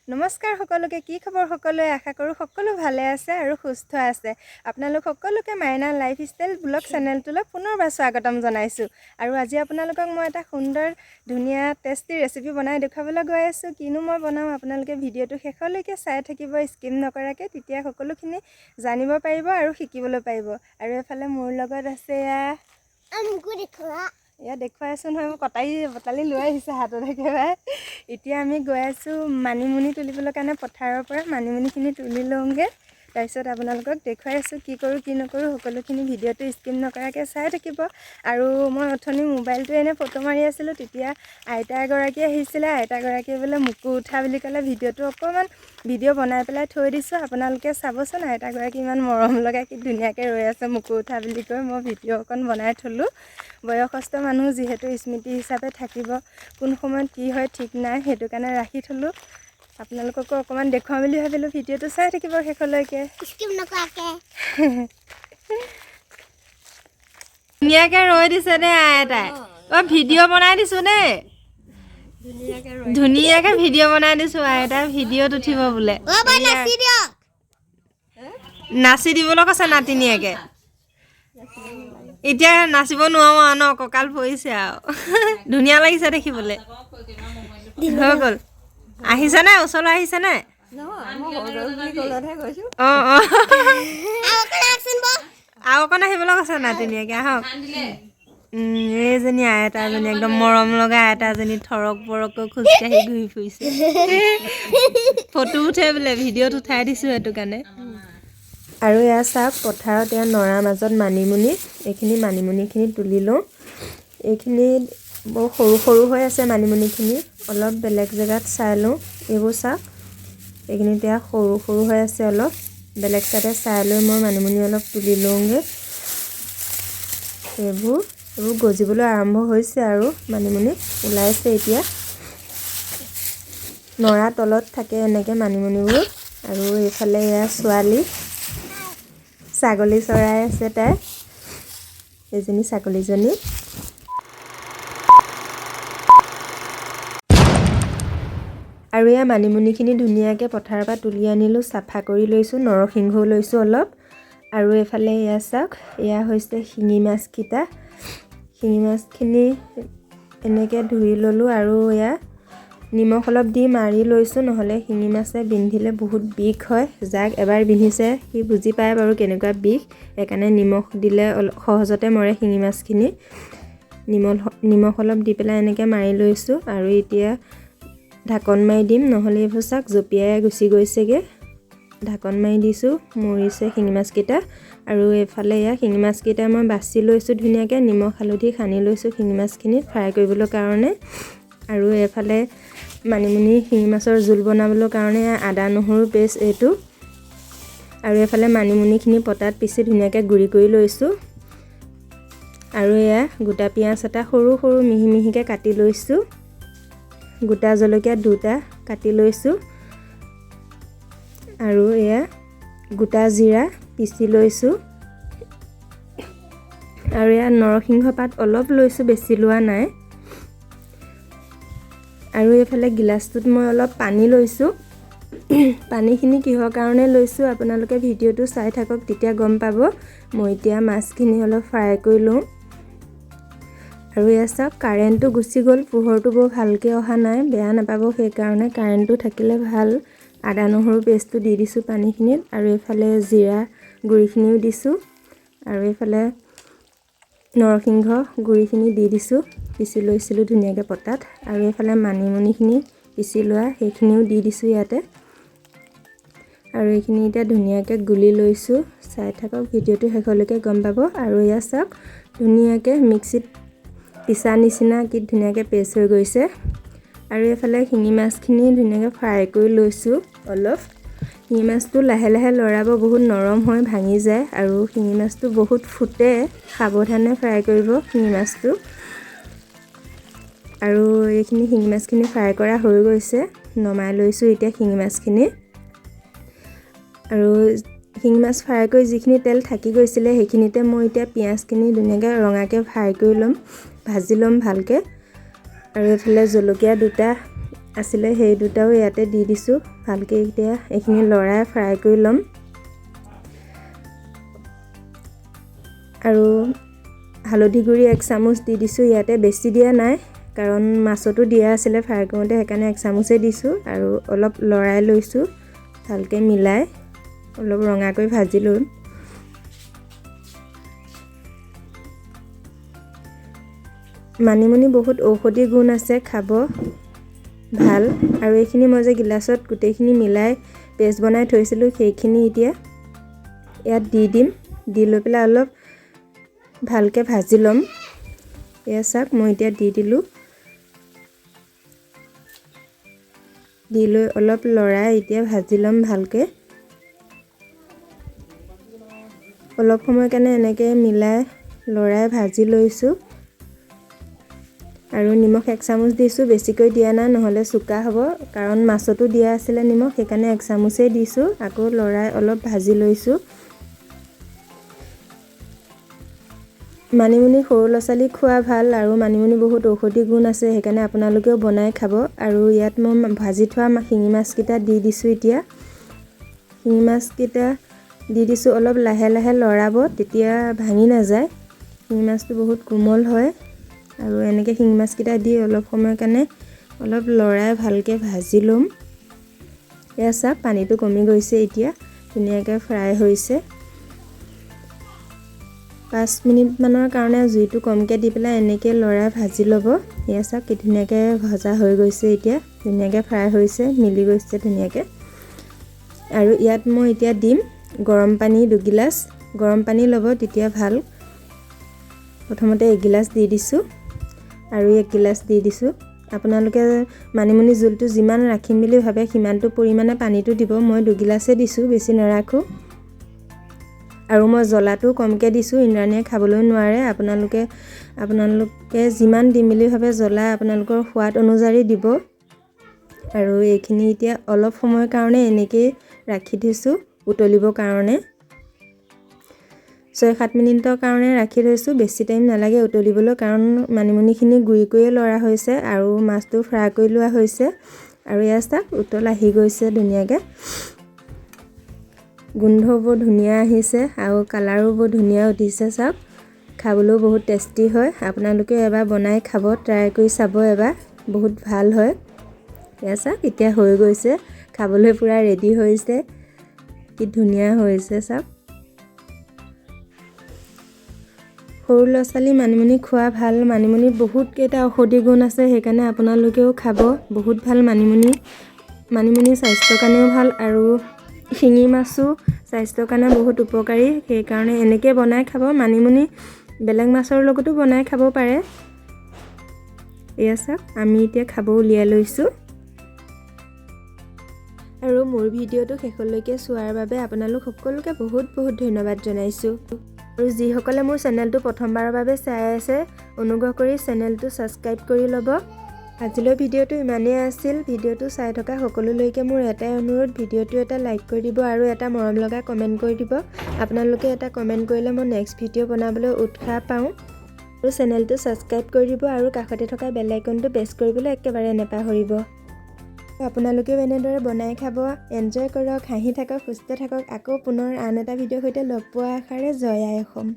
নমস্কাৰ সকলোকে কি খবৰ সকলোৱে আশা কৰো সকলো ভালে আছে আৰু সুস্থ আছে আপোনালোক সকলোকে মাইনা লাইফষ্টাইল ব্লগ চেনেলটোলৈ পুনৰবাৰ স্বাগতম জনাইছো আৰু আজি আপোনালোকক মই এটা সুন্দৰ ধুনীয়া টেষ্টি ৰেচিপি বনাই দেখাবলৈ গৈ আছো কিনো মই বনাম আপোনালোকে ভিডিঅটো শেষলৈকে চাই থাকিব স্কিপ নকৰাকৈ তেতিয়া সকলোখিনি জানিব পাৰিব আৰু শিকিবলৈ পাৰিব আৰু এফালে মোৰ লগত আছে আমকো দেখুৱা ইয়া দেখুৱাইছো নহয় মই কটাই বটালি লৈ আহিছে হাতত একেবাৰে এতিয়া আমি গৈ আছো মানিমুনি তুলিবলৈ কাৰণে পথাৰৰ পৰা মানিমুনিখিনি তুলি লওঁগে তাৰপিছত আপোনালোকক দেখুৱাই আছো কি কৰো কি নকৰো সকলোখিনি ভিডিঅটো স্কিপ নকৰাকৈ চাই থাকিব আৰু মই অথনি মোবাইলটো এনে ফটো মাৰি আছিলোঁ তেতিয়া আইতা এগৰাকী আহিছিলে আইতা গৰাকীয়ে বোলে মুকু উঠা বুলি ক'লে ভিডিঅটো অকণমান ভিডিঅ' বনাই পেলাই থৈ দিছোঁ আপোনালোকে চাবচোন আইতা গৰাকী ইমান মৰম লগা কি ধুনীয়াকৈ ৰৈ আছে মুকু উঠা বুলি কৈ মই ভিডিঅ' অকণ বনাই থলোঁ বয়সস্থ মানুহ যিহেতু স্মৃতি হিচাপে থাকিব কোন সময়ত কি হয় ঠিক নাই সেইটো কাৰণে ৰাখি থলোঁ আপোনালোককো অকণমান দেখুৱাম বুলি ভাবিলোঁ ভিডিঅ'টো চাই থাকিব শেষলৈকে স্কিপ নকৰাকৈ ধুনীয়াকৈ ৰৈ দিছে দেই আইতাই ভিডিঅ' বনাই দিছোঁ দেই ধুনীয়াকৈ ভিডিঅ' বনাই দিছোঁ আইতাই ভিডিঅ'ত উঠিব বোলে নাচি দিবলৈ কৈছে নাতিনীয়েকে এতিয়া নাচিব নোৱাৰো আৰু ন কঁকাল পৰিছে আৰু ধুনীয়া লাগিছে দেখিবলৈ হৈ গ'ল আহিছেনে ওচৰলৈ আহিছেনে অঁ অঁ আৰু অকণ আহিবলৈ কৈছে নাতিনীয়েকে আহক এইজনী আইতাজনী একদম মৰম লগা আইতাজনী থৰক বৰকৈ খোজকাঢ়ি ঘূৰি ফুৰিছে ফটো উঠে বোলে ভিডিঅ'ত উঠাই দিছোঁ সেইটো কাৰণে আৰু এয়া চাওক পথাৰত এয়া নৰাৰ মাজত মানিমুনি এইখিনি মানিমুনিখিনি তুলি লওঁ এইখিনি বৰ সৰু সৰু হৈ আছে মানিমুনিখিনি অলপ বেলেগ জেগাত চাই লওঁ এইবোৰ চাওক এইখিনি এতিয়া সৰু সৰু হৈ আছে অলপ বেলেগ চাইডে চাই লৈ মই মানিমুনি অলপ তুলি লওঁগৈ এইবোৰ গজিবলৈ আৰম্ভ হৈছে আৰু মানিমুনি ওলাইছে এতিয়া নৰা তলত থাকে এনেকৈ মানিমুনিবোৰ আৰু এইফালে এয়া ছোৱালী ছাগলী চৰাই আছে তাই এজনী ছাগলীজনী আৰু এয়া মানিমুনিখিনি ধুনীয়াকৈ পথাৰৰ পৰা তুলি আনিলোঁ চাফা কৰি লৈছোঁ নৰসিংহও লৈছোঁ অলপ আৰু এইফালে এয়া চাওক এয়া হৈছে শিঙি মাছকেইটা শিঙি মাছখিনি এনেকৈ ধুই ল'লোঁ আৰু এয়া নিমখ অলপ দি মাৰি লৈছোঁ নহ'লে শিঙি মাছে বিন্ধিলে বহুত বিষ হয় যাক এবাৰ বিন্ধিছে সি বুজি পায় বাৰু কেনেকুৱা বিষ সেইকাৰণে নিমখ দিলে সহজতে মৰে শিঙি মাছখিনি নিমখ অলপ দি পেলাই এনেকৈ মাৰি লৈছোঁ আৰু এতিয়া ঢাকন মাৰি দিম নহ'লে এইবোৰ চাওক জঁপিয়াই গুচি গৈছেগৈ ঢাকন মাৰি দিছোঁ মৰিছে শিঙি মাছকেইটা আৰু এইফালে এয়া শিঙি মাছকেইটা মই বাছি লৈছোঁ ধুনীয়াকৈ নিমখ হালধি সানি লৈছোঁ শিঙি মাছখিনি ফ্ৰাই কৰিবলৈ কাৰণে আৰু এইফালে মানিমুনি শিঙি মাছৰ জোল বনাবলৈ কাৰণে আদা নহৰু পেষ্ট এইটো আৰু এইফালে মানিমুনিখিনি পটাত পিচি ধুনীয়াকৈ গুড়ি কৰি লৈছোঁ আৰু এয়া গোটা পিঁয়াজ এটা সৰু সৰু মিহি মিহিকৈ কাটি লৈছোঁ গোটা জলকীয়া দুটা কাটি লৈছোঁ আৰু এয়া গোটা জিৰা পিচি লৈছোঁ আৰু এয়া নৰসিংহ পাত অলপ লৈছোঁ বেছি লোৱা নাই আৰু এইফালে গিলাচটোত মই অলপ পানী লৈছোঁ পানীখিনি কিহৰ কাৰণে লৈছোঁ আপোনালোকে ভিডিঅ'টো চাই থাকক তেতিয়া গম পাব মই এতিয়া মাছখিনি অলপ ফ্ৰাই কৰি লওঁ আৰু এয়া চাওক কাৰেণ্টটো গুচি গ'ল পোহৰটো বৰ ভালকৈ অহা নাই বেয়া নাপাব সেইকাৰণে কাৰেণ্টটো থাকিলে ভাল আদা নহৰু পেষ্টটো দি দিছোঁ পানীখিনিত আৰু এইফালে জিৰা গুড়িখিনিও দিছোঁ আৰু এইফালে নৰসিংহ গুড়িখিনি দি দিছোঁ পিচি লৈছিলোঁ ধুনীয়াকৈ পটাত আৰু এইফালে মানিমুনিখিনি পিচি লোৱা সেইখিনিও দি দিছোঁ ইয়াতে আৰু এইখিনি এতিয়া ধুনীয়াকৈ গুলি লৈছোঁ চাই থাকক ভিডিঅ'টো শেষলৈকে গম পাব আৰু এয়া চাওক ধুনীয়াকৈ মিক্সিত পিছা নিচিনা কি ধুনীয়াকৈ পেষ্ট হৈ গৈছে আৰু এইফালে শিঙি মাছখিনি ধুনীয়াকৈ ফ্ৰাই কৰি লৈছোঁ অলপ শিঙি মাছটো লাহে লাহে লৰাব বহুত নৰম হৈ ভাঙি যায় আৰু শিঙি মাছটো বহুত ফুটে সাৱধানে ফ্ৰাই কৰিব শিঙি মাছটো আৰু এইখিনি শিঙি মাছখিনি ফ্ৰাই কৰা হৈ গৈছে নমাই লৈছোঁ এতিয়া শিঙি মাছখিনি আৰু শিঙি মাছ ফ্ৰাই কৰি যিখিনি তেল থাকি গৈছিলে সেইখিনিতে মই এতিয়া পিঁয়াজখিনি ধুনীয়াকৈ ৰঙাকৈ ফ্ৰাই কৰি ল'ম ভাজি ল'ম ভালকৈ আৰু এইফালে জলকীয়া দুটা আছিলে সেই দুটাও ইয়াতে দি দিছোঁ ভালকৈ এতিয়া এইখিনি লৰাই ফ্ৰাই কৰি ল'ম আৰু হালধি গুড়ি 1 চামুচ দি দিছোঁ ইয়াতে বেছি দিয়া নাই কাৰণ মাছতো দিয়া আছিলে ফ্ৰাই কৰোঁতে সেইকাৰণে 1 চামুচে দিছোঁ আৰু অলপ লৰাই লৈছোঁ ভালকৈ মিলাই অলপ ৰঙাকৈ ভাজি ল'ম মানিমুনি বহুত ঔষধি গুণ আছে খাব ভাল আৰু এইখিনি মই যে গিলাছত গোটেইখিনি মিলাই পেষ্ট বনাই থৈছিলোঁ সেইখিনি এতিয়া ইয়াত দি দিম দি লৈ পেলাই অলপ ভালকৈ ভাজি ল'ম এয়া চাওক মই এতিয়া দি দিলোঁ দি লৈ অলপ লৰাই এতিয়া ভাজি ল'ম ভালকৈ অলপ সময় কাৰণে এনেকৈ মিলাই লৰাই ভাজি লৈছোঁ আৰু নিমখ 1 চামুচ দিছোঁ বেছিকৈ দিয়া নাই নহ'লে চোকা হ'ব কাৰণ মাছতো দিয়া আছিলে নিমখ সেইকাৰণে 1 চামুচেই দিছোঁ আকৌ লৰাই অলপ ভাজি লৈছোঁ মানিমুনি সৰু ল'ৰা-ছোৱালী খোৱা ভাল আৰু মানিমুনি বহুত ঔষধি গুণ আছে সেইকাৰণে আপোনালোকেও বনাই খাব আৰু ইয়াত মই ভাজি থোৱা শিঙি মাছকেইটা দি দিছোঁ এতিয়া শিঙি মাছকেইটা দি দিছোঁ অলপ লাহে লাহে লৰাব তেতিয়া ভাঙি নাযায় শিঙি মাছটো বহুত কোমল হয় আৰু এনেকৈ শিঙি মাছকেইটা দি অলপ সময় কাৰণে অলপ লৰাই ভালকৈ ভাজি ল'ম এয়া চাওক পানীটো কমি গৈছে এতিয়া ধুনীয়াকৈ ফ্ৰাই হৈছে 5 মিনিটমানৰ কাৰণে জুইটো কমকৈ দি পেলাই এনেকৈ লৰাই ভাজি ল'ব এয়া চাওক কি ধুনীয়াকৈ ভজা হৈ গৈছে এতিয়া ধুনীয়াকৈ ফ্ৰাই হৈছে মিলি গৈছে ধুনীয়াকৈ আৰু ইয়াত মই এতিয়া দিম গৰম পানী 2 গিলাচ গৰম পানী ল'ব তেতিয়া ভাল প্ৰথমতে 1 গিলাচ দি দিছোঁ আৰু 1 গিলাচ দি দিছোঁ আপোনালোকে মানিমুনি জোলটো যিমান ৰাখিম বুলি ভাবে সিমানটো পৰিমাণে পানীটো দিব মই 2 গিলাচে দিছোঁ বেছি নাৰাখোঁ আৰু মই জ্বলাটো কমকৈ দিছোঁ ইন্দ্ৰাণীয়ে খাবলৈ নোৱাৰে আপোনালোকে যিমান দিম বুলি ভাবে জ্বলা আপোনালোকৰ সোৱাদ অনুযায়ী দিব আৰু এইখিনি এতিয়া অলপ সময়ৰ কাৰণে এনেকৈ ৰাখি থৈছোঁ উতলিবৰ কাৰণে 6-7 মিনিটৰ কাৰণে ৰাখি থৈছোঁ বেছি টাইম নালাগে উতলিবলৈ কাৰণ মানিমুনিখিনি গুড়ি কৰিয়ে লৰা হৈছে আৰু মাছটো ফ্ৰাই কৰি লোৱা হৈছে আৰু এয়া চাওক উতল আহি গৈছে ধুনীয়াকৈ গোন্ধ বৰ ধুনীয়া আহিছে আৰু কালাৰো বৰ ধুনীয়া উঠিছে চাওক খাবলৈও বহুত টেষ্টি হয় আপোনালোকে এবাৰ বনাই খাব ট্ৰাই কৰি চাব এবাৰ বহুত ভাল হয় এয়া চাওক এতিয়া হৈ গৈছে খাবলৈ পুৰা ৰেডি হৈছে কি ধুনীয়া হৈছে চাওক সৰু ল'ৰা-ছোৱালী মানিমুনি খোৱা ভাল মানিমুনিত বহুত কেইটা ঔষধি গুণ আছে সেইকাৰণে আপোনালোকেও খাব বহুত ভাল মানিমুনি স্বাস্থ্যৰ কাৰণেও ভাল আৰু শিঙি মাছো স্বাস্থ্যৰ কাৰণে বহুত উপকাৰী সেইকাৰণে এনেকৈ বনাই খাব মানিমুনি বেলেগ মাছৰ লগতো বনাই খাব পাৰে এয়া চাওক আমি এতিয়া খাব উলিয়াই লৈছোঁ আৰু মোৰ ভিডিঅ'টো শেষলৈকে চোৱাৰ বাবে আপোনালোক সকলোকে বহুত বহুত ধন্যবাদ জনাইছোঁ আৰু যিসকলে মোৰ চেনেলটো প্ৰথমবাৰৰ বাবে চাই আছে অনুগ্ৰহ কৰি চেনেলটো ছাবস্ক্ৰাইব কৰি ল'ব আজিলৈ ভিডিঅ'টো ইমানেই আছিল ভিডিঅ'টো চাই থকা সকলোলৈকে মোৰ এটাই অনুৰোধ ভিডিঅ'টো এটা লাইক কৰি দিব আৰু এটা মৰম লগা কমেণ্ট কৰি দিব আপোনালোকে এটা কমেণ্ট কৰিলে মই নেক্সট ভিডিঅ' বনাবলৈ উৎসাহ পাওঁ আৰু চেনেলটো ছাবস্ক্ৰাইব কৰি দিব আৰু কাষতে থকা বেল আইকনটো প্ৰেছ কৰিবলৈ একেবাৰে নাপাহৰিব আপোনালোকেও এনেদৰে বনাই খাব এনজয় কৰক হাঁহি থাকক সুস্থ থাকক আকৌ পুনৰ আন এটা ভিডিঅ'ৰ সৈতে লগ পোৱাৰ আশাৰে জয় আই অসম